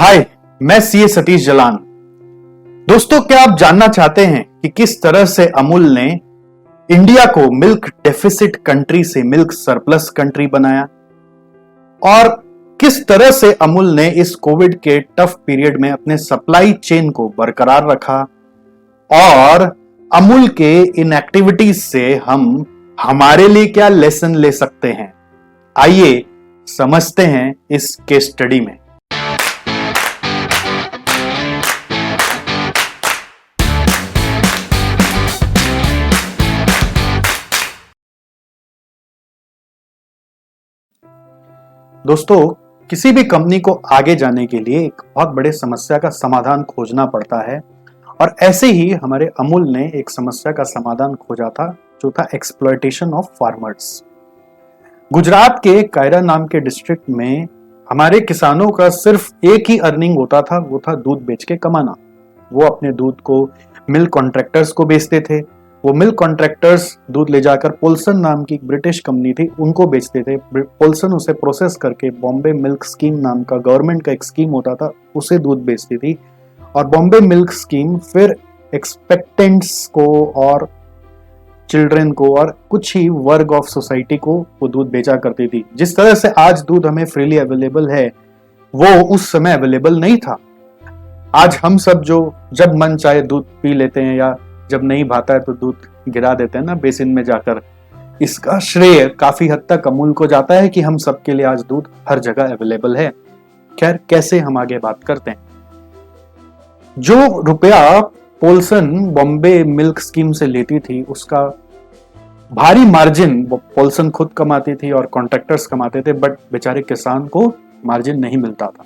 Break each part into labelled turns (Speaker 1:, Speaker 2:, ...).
Speaker 1: हाय, मैं सीए सतीश जलान। दोस्तों, क्या आप जानना चाहते हैं कि किस तरह से अमूल ने इंडिया को मिल्क डेफिसिट कंट्री से मिल्क सरप्लस कंट्री बनाया और किस तरह से अमूल ने इस कोविड के टफ पीरियड में अपने सप्लाई चेन को बरकरार रखा और अमूल के इन एक्टिविटीज से हम हमारे लिए क्या लेसन ले सकते हैं। आइए समझते हैं इस केस स्टडी में। दोस्तों, किसी भी कंपनी को आगे जाने के लिए एक बहुत बड़े समस्या का समाधान खोजना पड़ता है और ऐसे ही हमारे अमूल ने एक समस्या का समाधान खोजा था जो था एक्सप्लॉयटेशन ऑफ फार्मर्स। गुजरात के कायरा नाम के डिस्ट्रिक्ट में हमारे किसानों का सिर्फ एक ही अर्निंग होता था, वो था दूध बेच के कमाना। वो अपने दूध को मिल्क कॉन्ट्रैक्टर्स को बेचते थे। वो मिल्क कॉन्ट्रैक्टर्स दूध ले जाकर पोल्सन नाम की एक ब्रिटिश कंपनी थी, उनको बेचते थे। पोल्सन उसे प्रोसेस करके बॉम्बे मिल्क स्कीम नाम का गवर्नमेंट का एक स्कीम होता था, उसे दूध बेचती थी और बॉम्बे मिल्क स्कीम फिर एक्सपेक्टेंट्स को और चिल्ड्रन को और कुछ ही वर्ग ऑफ सोसाइटी को वो दूध बेचा करती थी। जिस तरह से आज दूध हमें फ्रीली अवेलेबल है, वो उस समय अवेलेबल नहीं था। आज हम सब जो जब मन चाहे दूध पी लेते हैं या जब नहीं भाता है तो दूध गिरा देते हैं ना बेसिन में जाकर। इसका श्रेय काफी हद तक अमूल को जाता है कि हम सबके लिए आज दूध हर जगह अवेलेबल है। खैर, कैसे हम आगे बात करते हैं। जो रुपया पोल्सन बॉम्बे मिल्क स्कीम से लेती थी, उसका भारी मार्जिन वो पोल्सन खुद कमाती थी और कॉन्ट्रैक्टर्स कमाते थे, बट बेचारे किसान को मार्जिन नहीं मिलता था।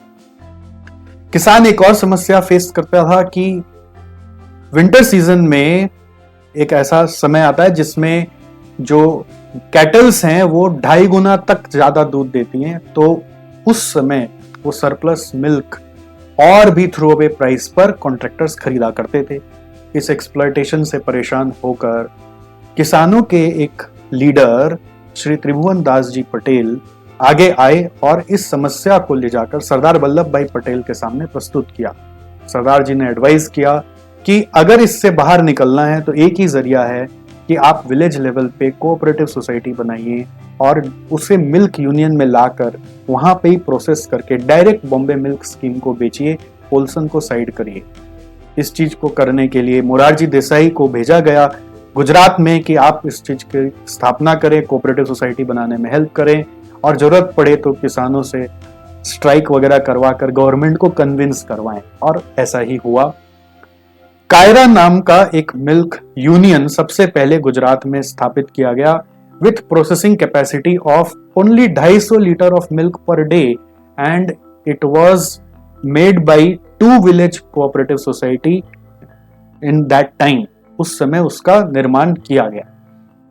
Speaker 1: किसान एक और समस्या फेस करता था कि विंटर सीजन में एक ऐसा समय आता है जिसमें जो कैटल्स हैं वो 2.5 गुना तक ज्यादा दूध देती हैं, तो उस समय वो सरप्लस मिल्क और भी थ्रू अवे प्राइस पर कॉन्ट्रैक्टर्स खरीदा करते थे। इस एक्सप्लॉयटेशन से परेशान होकर किसानों के एक लीडर श्री त्रिभुवन दास जी पटेल आगे आए और इस समस्या को ले जाकर सरदार वल्लभ भाई पटेल के सामने प्रस्तुत किया। सरदार जी ने एडवाइस किया कि अगर इससे बाहर निकलना है तो एक ही जरिया है कि आप विलेज लेवल पे कोऑपरेटिव सोसाइटी बनाइए और उसे मिल्क यूनियन में लाकर वहां पे ही प्रोसेस करके डायरेक्ट बॉम्बे मिल्क स्कीम को बेचिए, पोल्सन को साइड करिए। इस चीज को करने के लिए मोरारजी देसाई को भेजा गया गुजरात में कि आप इस चीज की स्थापना करें, कोऑपरेटिव सोसाइटी बनाने में हेल्प करें और जरूरत पड़े तो किसानों से स्ट्राइक वगैरह करवा कर गवर्नमेंट को कन्विंस करवाएं, और ऐसा ही हुआ। कायरा नाम का एक मिल्क यूनियन सबसे पहले गुजरात में स्थापित किया गया with processing capacity of only 250 litre of milk per day and it was made by 2 village cooperative society in that time. उस समय उसका निर्माण किया गया।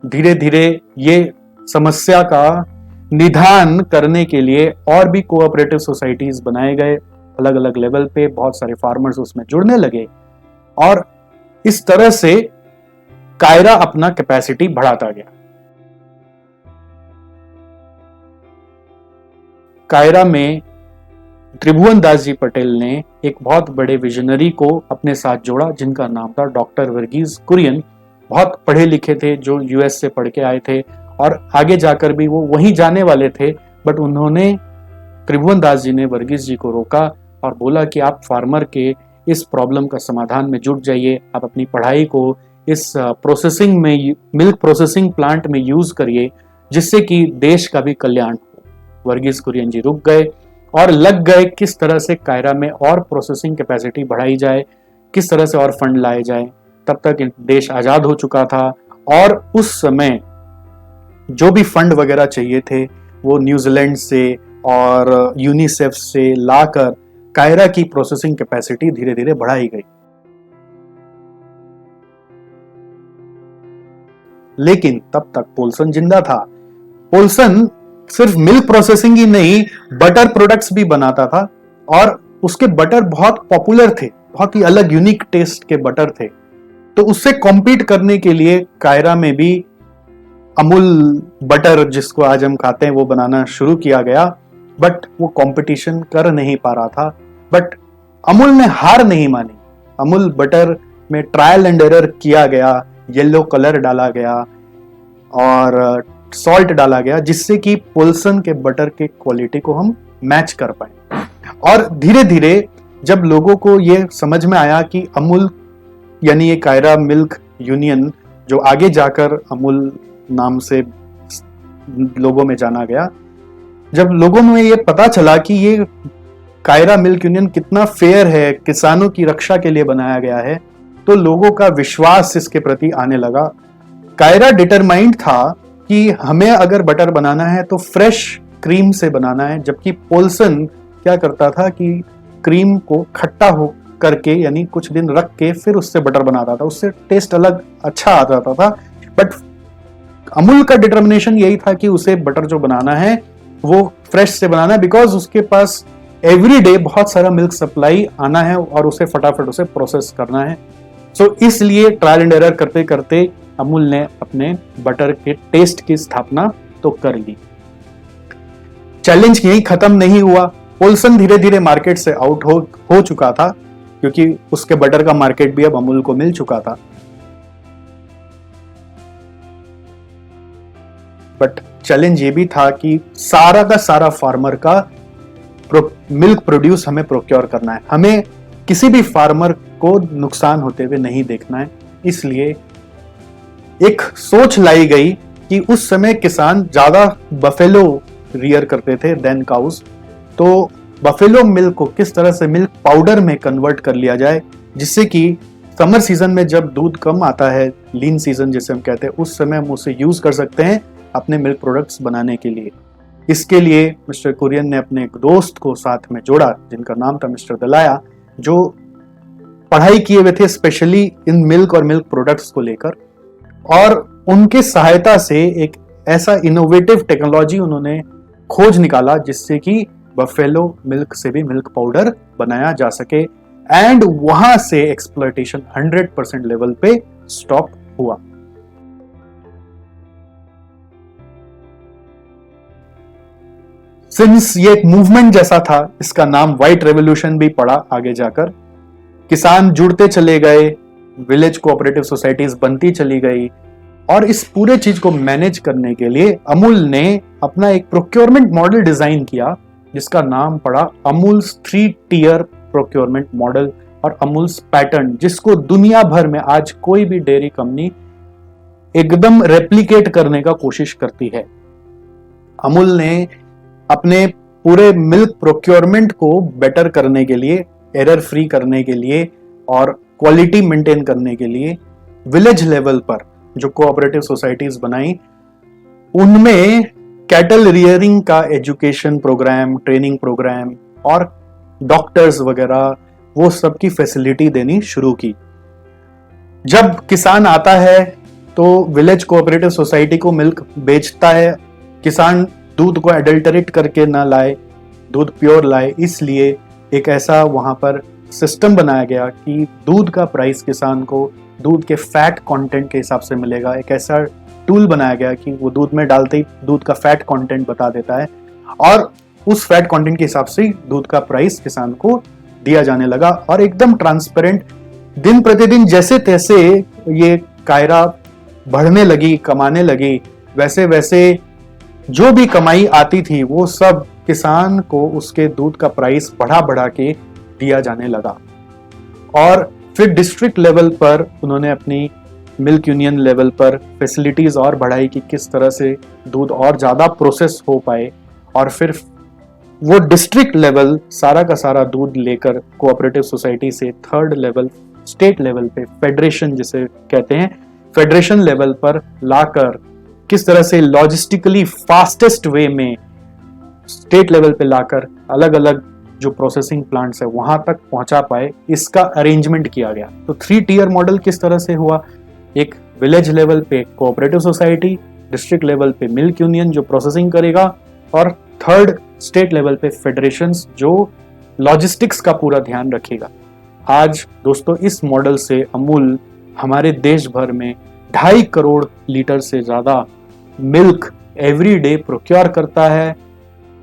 Speaker 1: धीरे धीरे ये समस्या का निदान करने के लिए और भी कोऑपरेटिव सोसाइटीज बनाए गए अलग अलग लेवल पे। बहुत सारे फार्मर्स उसमें जुड़ने लगे और इस तरह से कायरा अपना कैपेसिटी बढ़ाता गया। कायरा में त्रिभुवन दास जी पटेल ने एक बहुत बड़े विजनरी को अपने साथ जोड़ा जिनका नाम था डॉक्टर वर्गीज कुरियन। बहुत पढ़े लिखे थे, जो यूएस से पढ़ के आए थे और आगे जाकर भी वो वहीं जाने वाले थे, बट उन्होंने त्रिभुवन दास जी ने वर्गीज जी को रोका और बोला कि आप फार्मर के इस प्रॉब्लम का समाधान में जुट जाइए, आप अपनी पढ़ाई को इस प्रोसेसिंग में, मिल्क प्रोसेसिंग प्लांट में यूज करिए जिससे कि देश का भी कल्याण हो। वर्गीज कुरियन जी रुक गए और लग गए किस तरह से कायरा में और प्रोसेसिंग कैपेसिटी बढ़ाई जाए, किस तरह से और फंड लाए जाए। तब तक देश आजाद हो चुका था और उस समय जो भी फंड वगैरह चाहिए थे वो न्यूजीलैंड से और यूनिसेफ से लाकर कायरा की प्रोसेसिंग कैपेसिटी धीरे धीरे बढ़ाई गई। लेकिन तब तक पोल्सन जिंदा था। पोल्सन सिर्फ मिल्क प्रोसेसिंग ही नहीं, बटर प्रोडक्ट्स भी बनाता था और उसके बटर बहुत पॉपुलर थे, बहुत ही अलग यूनिक टेस्ट के बटर थे। तो उससे कॉम्पीट करने के लिए कायरा में भी अमूल बटर, जिसको आज हम खाते हैं, वो बनाना शुरू किया गया, बट वो कंपटीशन कर नहीं पा रहा था। बट अमूल ने हार नहीं मानी। अमूल बटर में ट्रायल एंड एरर किया गया, येलो कलर डाला गया और सॉल्ट डाला गया, जिससे कि पोल्सन के बटर के क्वालिटी को हम मैच कर पाए। और धीरे धीरे जब लोगों को ये समझ में आया कि अमूल यानी ये कायरा मिल्क यूनियन, जो आगे जाकर अमूल नाम से लोगों में जाना गया, जब लोगों में ये पता चला कि ये कायरा मिल्क यूनियन कितना फेयर है, किसानों की रक्षा के लिए बनाया गया है, तो लोगों का विश्वास इसके प्रति आने लगा। कायरा डिटरमाइंड था कि हमें अगर बटर बनाना है तो फ्रेश क्रीम से बनाना है, जबकि पोल्सन क्या करता था कि क्रीम को खट्टा हो करके यानी कुछ दिन रख के फिर उससे बटर बनाता था, उससे टेस्ट अलग अच्छा आ जाता था। बट अमूल का डिटर्मिनेशन यही था कि उसे बटर जो बनाना है वो फ्रेश से बनाना है, बिकॉज उसके पास एवरी डे बहुत सारा मिल्क सप्लाई आना है और उसे फटाफट उसे प्रोसेस करना है। सो इसलिए ट्रायल एंड एरर करते करते अमूल ने अपने बटर के टेस्ट की स्थापना तो कर ली। चैलेंज यही खत्म नहीं हुआ। पोल्सन धीरे धीरे मार्केट से आउट हो चुका था, क्योंकि उसके बटर का मार्केट भी अब अमूल को मिल चुका था। बट चैलेंज ये भी था कि सारा का सारा फार्मर का मिल्क प्रोड्यूस हमें प्रोक्योर करना है, हमें किसी भी फार्मर को नुकसान होते हुए नहीं देखना है। इसलिए एक सोच लाई गई कि उस समय किसान ज्यादा बफेलो रियर करते थे देन काउज, तो बफेलो मिल्क को किस तरह से मिल्क पाउडर में कन्वर्ट कर लिया जाए, जिससे कि समर सीजन में जब दूध कम आता है, लीन सीजन जिसे हम कहते हैं, उस समय हम उसे यूज कर सकते हैं अपने मिल्क प्रोडक्ट्स बनाने के लिए। इसके लिए मिस्टर कुरियन ने अपने एक दोस्त को साथ में जोड़ा, जिनका नाम था मिस्टर दलाया, जो पढ़ाई किए हुए थे स्पेशली इन मिल्क और मिल्क प्रोडक्ट्स को लेकर, और उनके सहायता से एक ऐसा इनोवेटिव टेक्नोलॉजी उन्होंने खोज निकाला जिससे कि बफेलो मिल्क से भी मिल्क पाउडर बनाया जा सके, एंड वहां से एक्सप्लॉयटेशन 100% लेवल पे स्टॉप हुआ। सिंस ये एक मूवमेंट जैसा था, इसका नाम व्हाइट रेवोल्यूशन भी पड़ा आगे जाकर। किसान जुड़ते चले गए, विलेज कोऑपरेटिव सोसाइटीज बनती चली गई, और इस पूरे चीज को मैनेज करने के लिए अमूल ने अपना एक प्रोक्योरमेंट मॉडल डिजाइन किया, जिसका नाम पड़ा अमूल्स 3 टियर प्रोक्योरमेंट मॉडल और अमूल्स पैटर्न, जिसको दुनिया भर में आज कोई भी डेयरी कंपनी एकदम रेप्लिकेट करने का कोशिश करती है। अमूल ने अपने पूरे मिल्क प्रोक्योरमेंट को बेटर करने के लिए, एरर फ्री करने के लिए और क्वालिटी मेंटेन करने के लिए विलेज लेवल पर जो कोऑपरेटिव सोसाइटीज बनाई, उनमें कैटल रियरिंग का एजुकेशन प्रोग्राम, ट्रेनिंग प्रोग्राम और डॉक्टर्स वगैरह वो सब की फैसिलिटी देनी शुरू की। जब किसान आता है तो विलेज कोऑपरेटिव सोसाइटी को मिल्क बेचता है, किसान दूध को एडल्टरेट करके ना लाए, दूध प्योर लाए, इसलिए एक ऐसा वहां पर सिस्टम बनाया गया कि दूध का प्राइस किसान को दूध के फैट कंटेंट के हिसाब से मिलेगा। एक ऐसा टूल बनाया गया कि वो दूध में डालते ही दूध का फैट कंटेंट बता देता है, और उस फैट कंटेंट के हिसाब से दूध का प्राइस किसान को दिया जाने लगा। और एकदम ट्रांसपेरेंट, दिन प्रतिदिन जैसे तैसे ये कायरा बढ़ने लगी, कमाने लगी, वैसे वैसे जो भी कमाई आती थी वो सब किसान को उसके दूध का प्राइस बढ़ा बढ़ा के दिया जाने लगा। और फिर डिस्ट्रिक्ट लेवल पर उन्होंने अपनी मिल्क यूनियन लेवल पर फैसिलिटीज और बढ़ाई कि किस तरह से दूध और ज्यादा प्रोसेस हो पाए, और फिर वो डिस्ट्रिक्ट लेवल सारा का सारा दूध लेकर कोऑपरेटिव सोसाइटी से 3rd लेवल, स्टेट लेवल पे, फेडरेशन जिसे कहते हैं, फेडरेशन लेवल पर लाकर किस तरह से लॉजिस्टिकली फास्टेस्ट वे में स्टेट लेवल पे लाकर अलग अलग जो प्रोसेसिंग प्लांट्स है वहां तक पहुंचा पाए, इसका अरेंजमेंट किया गया। तो 3 टियर मॉडल किस तरह से हुआ, एक विलेज लेवल पे कोऑपरेटिव सोसाइटी, डिस्ट्रिक्ट लेवल पे मिल्क यूनियन जो प्रोसेसिंग करेगा, और 3rd स्टेट लेवल पे फेडरेशंस जो लॉजिस्टिक्स का पूरा ध्यान रखेगा। आज दोस्तों इस मॉडल से अमूल हमारे देश भर में 2.5 करोड़ लीटर से ज्यादा मिल्क एवरी डे प्रोक्योर करता है,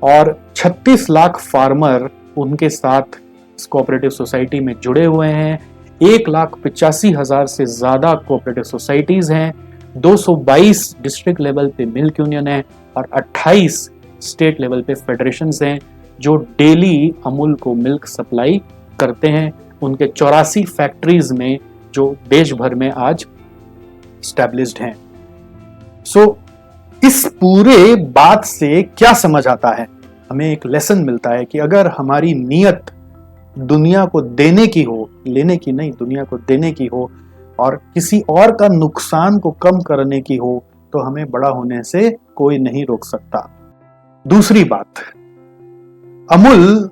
Speaker 1: और 36 लाख फार्मर उनके साथ इस कोऑपरेटिव सोसाइटी में जुड़े हुए हैं। 1,85,000 से ज्यादा कोऑपरेटिव सोसाइटीज हैं, 222 डिस्ट्रिक्ट लेवल पे मिल्क यूनियन है और 28 स्टेट लेवल पे फेडरेशंस हैं जो डेली अमूल को मिल्क सप्लाई करते हैं उनके 84 फैक्ट्रीज में जो देश भर में आज स्टैब्लिश्ड हैं। इस पूरे बात से क्या समझ आता है? हमें एक लेसन मिलता है कि अगर हमारी नीयत दुनिया को देने की हो, लेने की नहीं, दुनिया को देने की हो और किसी और का नुकसान को कम करने की हो, तो हमें बड़ा होने से कोई नहीं रोक सकता। दूसरी बात, अमूल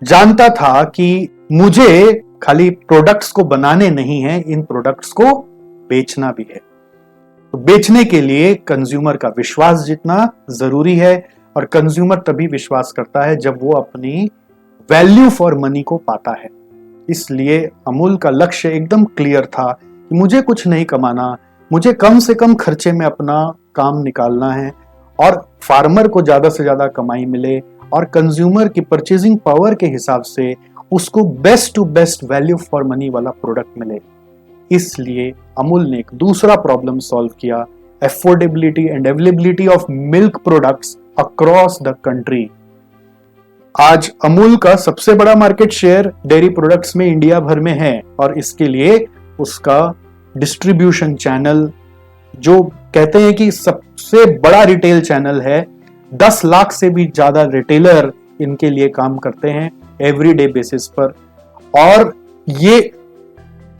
Speaker 1: जानता था कि मुझे खाली प्रोडक्ट्स को बनाने नहीं है, इन प्रोडक्ट्स को बेचना भी है। तो बेचने के लिए कंज्यूमर का विश्वास जीतना जरूरी है और कंज्यूमर तभी विश्वास करता है जब वो अपनी वैल्यू फॉर मनी को पाता है। इसलिए अमूल का लक्ष्य एकदम क्लियर था कि मुझे कुछ नहीं कमाना, मुझे कम से कम खर्चे में अपना काम निकालना है और फार्मर को ज्यादा से ज्यादा कमाई मिले और कंज्यूमर की परचेजिंग पावर के हिसाब से उसको best to best value for money वाला प्रोडक्ट मिले। इसलिए अमूल ने एक दूसरा प्रॉब्लम सॉल्व किया, affordability and availability of milk products across the country. आज अमूल का सबसे बड़ा मार्केट शेयर डेयरी प्रोडक्ट्स में इंडिया भर में है और इसके लिए उसका डिस्ट्रीब्यूशन चैनल, जो कहते हैं कि सबसे बड़ा रिटेल चैनल है, 10 लाख से भी ज्यादा रिटेलर इनके लिए काम करते हैं एवरीडे बेसिस पर। और ये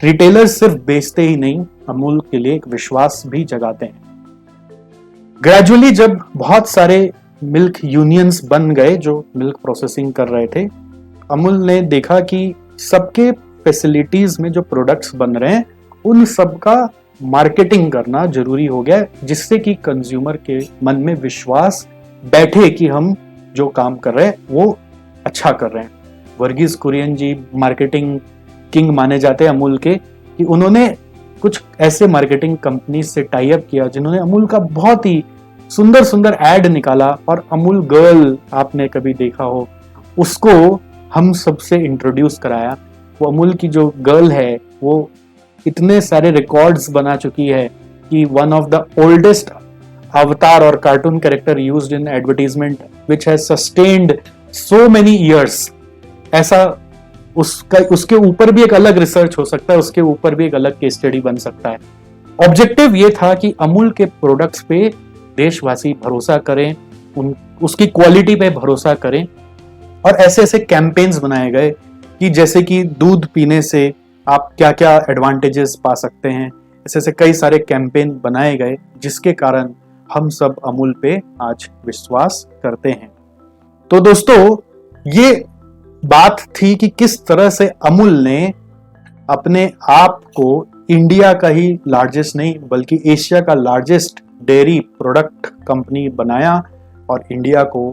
Speaker 1: रिटेलर्स सिर्फ बेचते ही नहीं, अमूल के लिए एक विश्वास भी जगाते हैं। ग्रेजुअली जब बहुत सारे मिल्क यूनियंस बन गए जो मिल्क प्रोसेसिंग कर रहे थे, अमूल ने देखा कि सबके फैसिलिटीज में जो प्रोडक्ट्स बन रहे हैं उन सब का मार्केटिंग करना जरूरी हो गया, जिससे कि कंज्यूमर के मन में विश्वास बैठे कि हम जो काम कर रहे हैं वो अच्छा कर रहे हैं। वर्गीस कुरियन जी मार्केटिंग किंग माने जाते हैं अमूल के, कि उन्होंने कुछ ऐसे मार्केटिंग कंपनी से टाई अप किया जिन्होंने अमूल का बहुत ही सुंदर सुंदर एड निकाला और अमूल गर्ल आपने कभी देखा हो, उसको हम सबसे इंट्रोड्यूस कराया। वो अमूल की जो गर्ल है वो इतने सारे रिकॉर्ड्स बना चुकी है कि वन ऑफ द ओल्डेस्ट अवतार और cartoon character used in advertisement which has sustained so many years. ऐसा उसके ऊपर भी एक अलग रिसर्च हो सकता है, उसके ऊपर भी एक अलग केस स्टडी बन सकता है। ऑब्जेक्टिव ये था कि अमूल के प्रोडक्ट्स पे देशवासी भरोसा करें, उसकी क्वालिटी पे भरोसा करें और ऐसे ऐसे कैंपेन्स बनाए गए कि जैसे कि दूध पीने से आप क्या क्या एडवांटेजेस पा सकते हैं। ऐसे ऐसे कई सारे कैंपेन बनाए गए जिसके कारण हम सब अमूल पे आज विश्वास करते हैं। तो दोस्तों, ये बात थी कि किस तरह से अमूल ने अपने आप को इंडिया का ही लार्जेस्ट नहीं बल्कि एशिया का लार्जेस्ट डेयरी प्रोडक्ट कंपनी बनाया और इंडिया को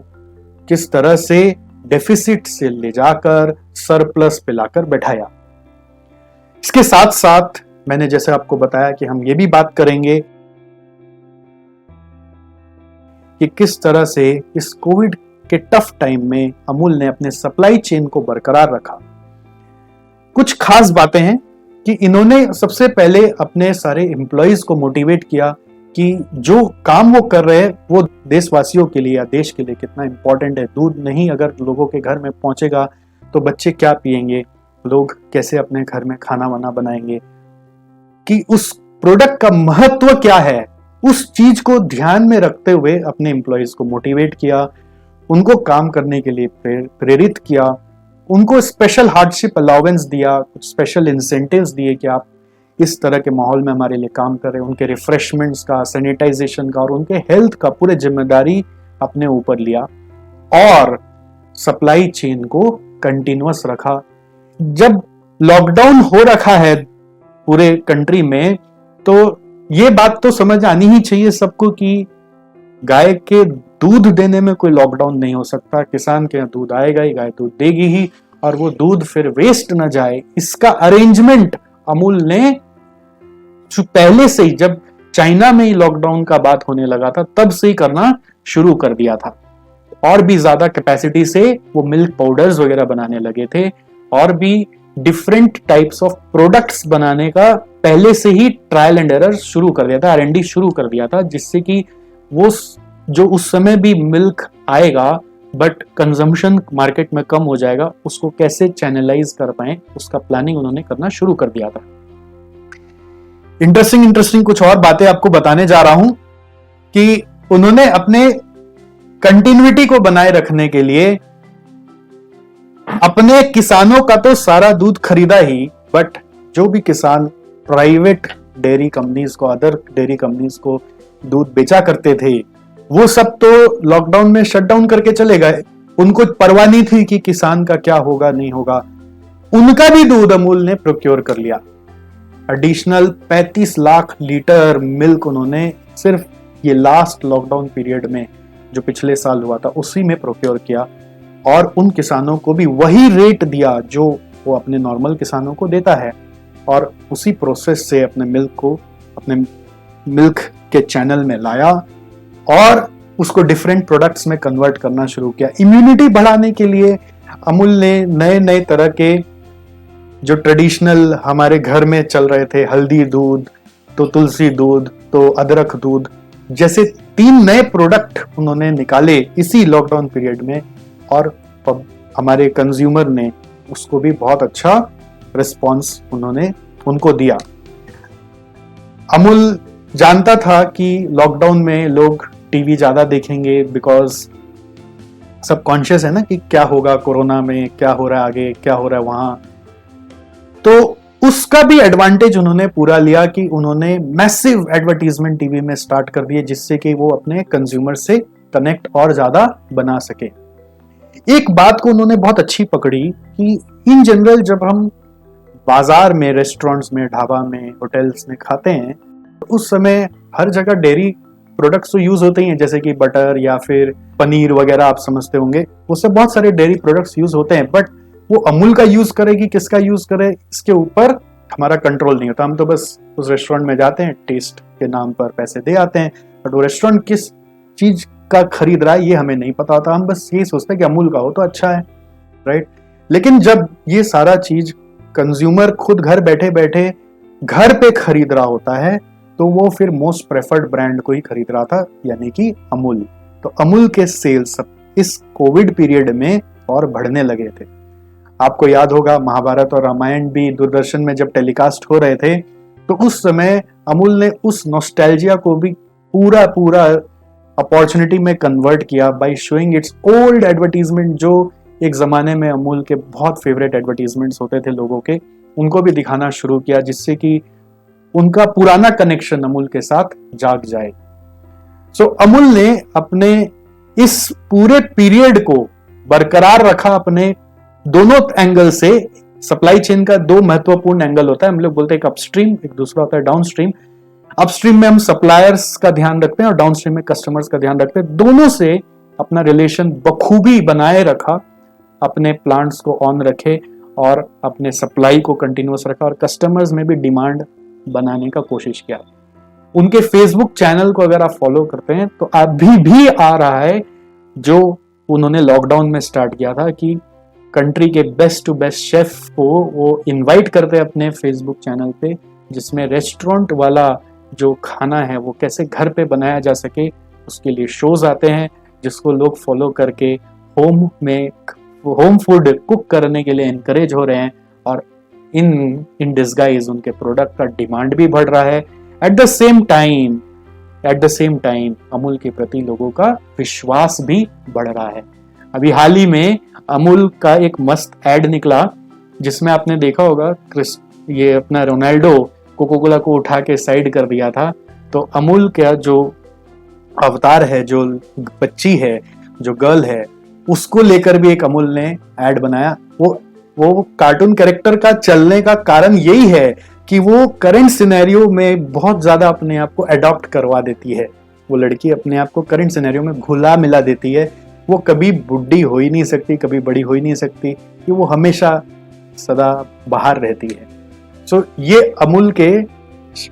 Speaker 1: किस तरह से डेफिसिट से ले जाकर सरप्लस पे लाकर बैठाया। इसके साथ साथ मैंने जैसे आपको बताया कि हम ये भी बात करेंगे कि किस तरह से इस कोविड के टफ टाइम में अमूल ने अपने सप्लाई चेन को बरकरार रखा। कुछ खास बातें हैं कि इन्होंने सबसे पहले अपने सारे एम्प्लॉइज को मोटिवेट किया कि जो काम वो कर रहे हैं वो देशवासियों के लिए या देश के लिए कितना इंपॉर्टेंट है। दूध नहीं अगर लोगों के घर में पहुंचेगा तो बच्चे क्या पिएंगे, लोग कैसे अपने घर में खाना वाना बनाएंगे, कि उस प्रोडक्ट का महत्व क्या है, उस चीज को ध्यान में रखते हुए अपने एम्प्लॉइज को मोटिवेट किया, उनको काम करने के लिए प्रेरित किया, उनको स्पेशल हार्डशिप अलाउंस दिया, कुछ स्पेशल इंसेंटिव्स दिए कि आप इस तरह के माहौल में हमारे लिए काम कर रहे हैं। उनके रिफ्रेशमेंट्स का, सैनिटाइजेशन का और उनके हेल्थ का पूरे जिम्मेदारी अपने ऊपर लिया और सप्लाई चेन को कंटिन्यूअस रखा। जब लॉकडाउन हो रखा है पूरे कंट्री में तो ये बात तो समझ आनी ही चाहिए सबको कि गाय के दूध देने में कोई लॉकडाउन नहीं हो सकता। किसान के यहाँ दूध आएगा ही, गाय दूध देगी ही और वो दूध फिर वेस्ट ना जाए, इसका अरेंजमेंट अमूल ने पहले से ही, जब चाइना में ही लॉकडाउन का बात होने लगा था तब से ही करना शुरू कर दिया था। और भी ज्यादा कैपेसिटी से वो मिल्क पाउडर्स वगैरह बनाने लगे थे और भी डिफरेंट टाइप्स ऑफ प्रोडक्ट्स बनाने का पहले से ही ट्रायल एंड एरर शुरू कर दिया था, R&D शुरू कर दिया था, जिससे कि वो जो उस समय भी मिल्क आएगा बट कंजम्पशन मार्केट में कम हो जाएगा, उसको कैसे चैनलाइज कर पाए, उसका प्लानिंग उन्होंने करना शुरू कर दिया था। इंटरेस्टिंग कुछ और बातें आपको बताने जा रहा हूं कि उन्होंने अपने कंटिन्यूटी को बनाए रखने के लिए अपने किसानों का तो सारा दूध खरीदा ही, बट जो भी किसान प्राइवेट डेयरी कंपनीज को, अदर डेयरी कंपनीज को दूध बेचा करते थे, वो सब तो लॉकडाउन में शटडाउन करके चले गए। उनको परवाह नहीं थी कि किसान का क्या होगा नहीं होगा। उनका भी दूध अमूल ने प्रोक्योर कर लिया। एडिशनल 35 लाख लीटर मिल्क उन्होंने सिर्फ ये लास्ट लॉकडाउन पीरियड में जो पिछले साल हुआ था उसी में प्रोक्योर किया, और उन किसानों को भी वही रेट दिया जो वो अपने नॉर्मल किसानों को देता है, और उसी प्रोसेस से अपने मिल्क को अपने मिल्क के चैनल में लाया और उसको डिफरेंट प्रोडक्ट्स में कन्वर्ट करना शुरू किया। इम्यूनिटी बढ़ाने के लिए अमूल ने नए नए तरह के जो ट्रेडिशनल हमारे घर में चल रहे थे, हल्दी दूध, तो तुलसी दूध, तो अदरक दूध, जैसे 3 नए प्रोडक्ट उन्होंने निकाले इसी लॉकडाउन पीरियड में, और हमारे कंज्यूमर ने उसको भी बहुत अच्छा रिस्पॉन्स उन्होंने उनको दिया। अमूल जानता था कि लॉकडाउन में लोग टीवी ज्यादा देखेंगे, बिकॉज सब कॉन्शियस है ना कि क्या होगा कोरोना में, क्या हो रहा है आगे, क्या हो रहा है वहां। तो उसका भी एडवांटेज उन्होंने पूरा लिया कि उन्होंने मैसिव एडवर्टीजमेंट टीवी में स्टार्ट कर दिए, जिससे कि वो अपने कंज्यूमर से कनेक्ट और ज्यादा बना सके। एक बात को उन्होंने बहुत अच्छी पकड़ी कि इन जनरल जब हम बाजार में, रेस्टोरेंट्स में, ढाबा में, होटल्स में खाते हैं, तो उस समय हर जगह डेयरी प्रोडक्ट्स तो यूज होते ही हैं, जैसे कि बटर या फिर पनीर वगैरह आप समझते होंगे, उससे बहुत सारे डेयरी प्रोडक्ट्स यूज होते हैं। बट वो अमूल का यूज करे कि किसका यूज करे, इसके ऊपर हमारा कंट्रोल नहीं होता। हम तो बस उस रेस्टोरेंट में जाते हैं, टेस्ट के नाम पर पैसे दे आते हैं, बट वो रेस्टोरेंट किस चीज का खरीद रहा है ये हमें नहीं पता होता। हम बस यही सोचते हैं कि अमूल का हो तो अच्छा है, राइट। लेकिन जब ये सारा चीज कंज्यूमर खुद घर बैठे बैठे घर पे खरीद रहा होता है, तो वो फिर मोस्ट प्रेफर्ड ब्रांड को ही खरीद रहा था, यानी कि अमूल। तो अमूल के सेल्स इस कोविड पीरियड में और बढ़ने लगे थे। आपको याद होगा महाभारत और रामायण भी दूरदर्शन में जब टेलीकास्ट हो रहे थे, तो उस समय अमूल ने उस नॉस्टैल्जिया को भी पूरा अपॉर्चुनिटी में कन्वर्ट किया by showing it's old advertisement, जो एक जमाने में अमूल के बहुत फेवरेट एडवर्टीजमेंट्स होते थे लोगों के, उनको भी दिखाना शुरू किया, जिससे कि उनका पुराना कनेक्शन अमूल के साथ जाग जाए। सो अमूल ने अपने इस पूरे पीरियड को बरकरार रखा अपने दोनों एंगल से। सप्लाई चेन का 2 महत्वपूर्ण एंगल होता है, हम लोग बोलते हैं एक अपस्ट्रीम, एक दूसरा होता है डाउनस्ट्रीम। अपस्ट्रीम में हम सप्लायर्स का ध्यान रखते हैं और डाउनस्ट्रीम में कस्टमर्स का ध्यान रखते हैं। दोनों से अपना रिलेशन बखूबी बनाए रखा, अपने प्लांट्स को ऑन रखे और अपने सप्लाई को कंटिन्यूअस रखा, और कस्टमर्स में भी डिमांड बनाने का कोशिश किया। उनके फेसबुक चैनल को अगर आप फॉलो करते हैं तो अभी भी आ रहा है जो उन्होंने लॉकडाउन में स्टार्ट किया था, कि कंट्री के बेस्ट टू बेस्ट शेफ को वो इनवाइट करते हैं अपने फेसबुक चैनल पे, जिसमें रेस्टोरेंट वाला जो खाना है वो कैसे घर पे बनाया जा सके, उसके लिए शोज आते हैं, जिसको लोग फॉलो करके होम फूड कुक करने के लिए एनकरेज हो रहे हैं, और इन डिस्गाइज उनके प्रोडक्ट का डिमांड भी बढ़ रहा है। At the same time Amul के प्रति लोगों का विश्वास भी बढ़ रहा है। अभी हाल ही में अमूल का एक मस्त एड निकला, जिसमें आपने देखा होगा ये अपना रोनाल्डो कोको कोला को उठा के साइड कर दिया था। तो अमूल का जो अवतार है, जो बच्ची है, जो गर्ल है, उसको लेकर भी एक अमूल ने एड बनाया। वो कार्टून कैरेक्टर का चलने का कारण यही है कि वो करंट सिनेरियो में बहुत ज्यादा अपने आप को अडॉप्ट करवा देती है। वो लड़की अपने आप को करंट सिनेरियो में घुला मिला देती है। वो कभी बुढ़ी हो ही नहीं सकती, कभी बड़ी हो ही नहीं सकती, कि वो हमेशा सदा बाहर रहती है। सो ये अमूल के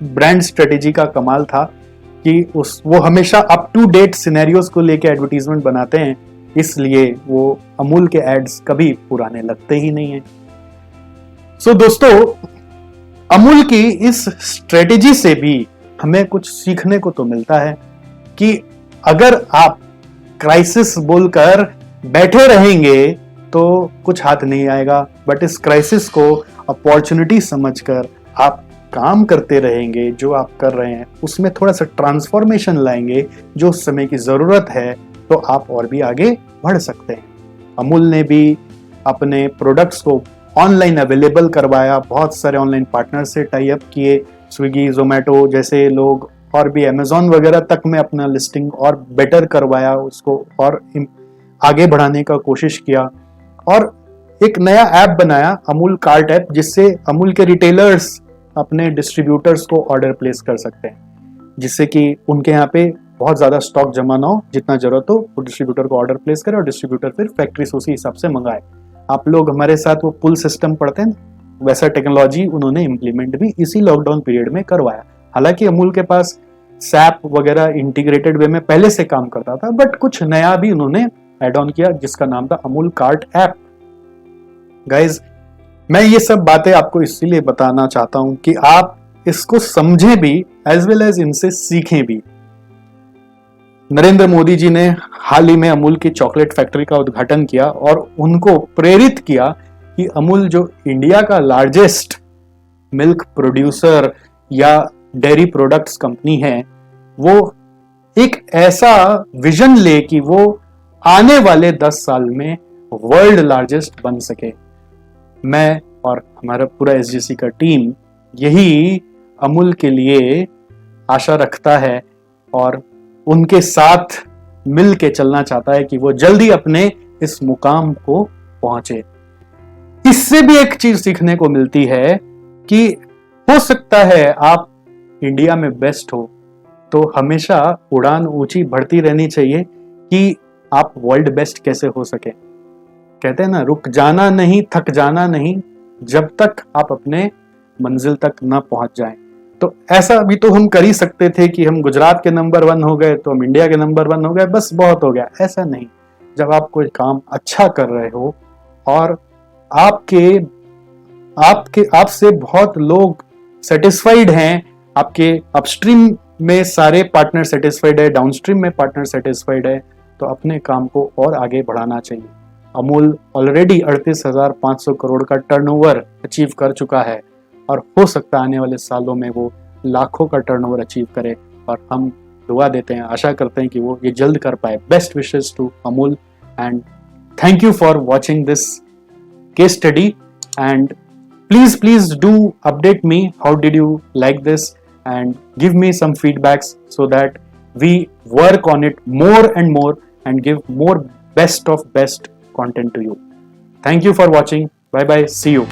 Speaker 1: ब्रांड स्ट्रेटेजी का कमाल था कि वो हमेशा अप टू डेट सिनेरियोस को लेके एडवर्टीजमेंट बनाते हैं, इसलिए वो अमूल के एड्स कभी पुराने लगते ही नहीं है। दोस्तों, अमूल की इस स्ट्रेटेजी से भी हमें कुछ सीखने को तो मिलता है कि अगर आप क्राइसिस बोलकर बैठे रहेंगे तो कुछ हाथ नहीं आएगा, बट इस क्राइसिस को अपॉर्चुनिटी समझकर आप काम करते रहेंगे, जो आप कर रहे हैं उसमें थोड़ा सा ट्रांसफॉर्मेशन लाएंगे जो उस समय की जरूरत है, तो आप और भी आगे बढ़ सकते हैं। अमूल ने भी अपने प्रोडक्ट्स को ऑनलाइन अवेलेबल करवाया, बहुत सारे ऑनलाइन पार्टनर से टाई अप किए, स्विगी, जोमेटो जैसे लोग, और भी अमेजोन वगैरह तक में अपना लिस्टिंग और बेटर करवाया, उसको और आगे बढ़ाने का कोशिश किया, और एक नया ऐप बनाया, अमूल कार्ट ऐप, जिससे अमूल के रिटेलर्स अपने डिस्ट्रीब्यूटर्स को ऑर्डर प्लेस कर सकते हैं, जिससे कि उनके यहाँ पे बहुत ज़्यादा स्टॉक जमा ना हो, जितना जरूरत हो वो डिस्ट्रीब्यूटर को ऑर्डर प्लेस करे और डिस्ट्रीब्यूटर फिर फैक्ट्री से उसी हिसाब से मंगाए। आप लोग हमारे साथ वो पुल सिस्टम पढ़ते हैं, वैसा टेक्नोलॉजी उन्होंने इम्प्लीमेंट भी इसी लॉकडाउन पीरियड में करवाया। हालांकि अमूल के पास सैप वगैरह इंटीग्रेटेड वे में पहले से काम करता था, बट कुछ नया भी उन्होंने एड ऑन किया जिसका नाम था अमूल कार्ट ऐप। गाइज, मैं ये सब बातें आपको इसीलिए बताना चाहता हूं कि आप इसको समझें भी एज वेल एज इनसे सीखें भी। नरेंद्र मोदी जी ने हाल ही में अमूल की चॉकलेट फैक्ट्री का उद्घाटन किया और उनको प्रेरित किया कि अमूल जो इंडिया का लार्जेस्ट मिल्क प्रोड्यूसर या डेयरी प्रोडक्ट्स कंपनी है, वो एक ऐसा विजन ले कि वो आने वाले 10 साल में वर्ल्ड लार्जेस्ट बन सके। मैं और हमारा पूरा एसजीसी का टीम यही अमूल के लिए आशा रखता है और उनके साथ मिल के चलना चाहता है कि वो जल्दी अपने इस मुकाम को पहुंचे। इससे भी एक चीज सीखने को मिलती है कि हो सकता है आप इंडिया में बेस्ट हो, तो हमेशा उड़ान ऊंची बढ़ती रहनी चाहिए कि आप वर्ल्ड बेस्ट कैसे हो सके। कहते हैं ना, रुक जाना नहीं, थक जाना नहीं, जब तक आप अपने मंजिल तक ना पहुंच जाएं। तो ऐसा भी तो हम कर ही सकते थे कि हम गुजरात के नंबर 1 हो गए तो हम इंडिया के नंबर 1 हो गए, बस बहुत हो गया। ऐसा नहीं। जब आप कोई काम अच्छा कर रहे हो और आपसे बहुत लोग सेटिस्फाइड हैं, आपके अपस्ट्रीम में सारे पार्टनर सेटिस्फाइड है, डाउनस्ट्रीम में पार्टनर सेटिस्फाइड है, तो अपने काम को और आगे बढ़ाना चाहिए। अमूल ऑलरेडी 38,500 करोड़ का टर्नओवर अचीव कर चुका है और हो सकता है आने वाले सालों में वो लाखों का टर्नओवर अचीव करे, और हम दुआ देते हैं, आशा करते हैं कि वो ये जल्द कर पाए। Best wishes to Amul and thank you for watching this case study, and please do update me, how did you like this, and give me some feedbacks so that we work on it more and more and give more best of best content to you. Thank you for watching. Bye bye, see you.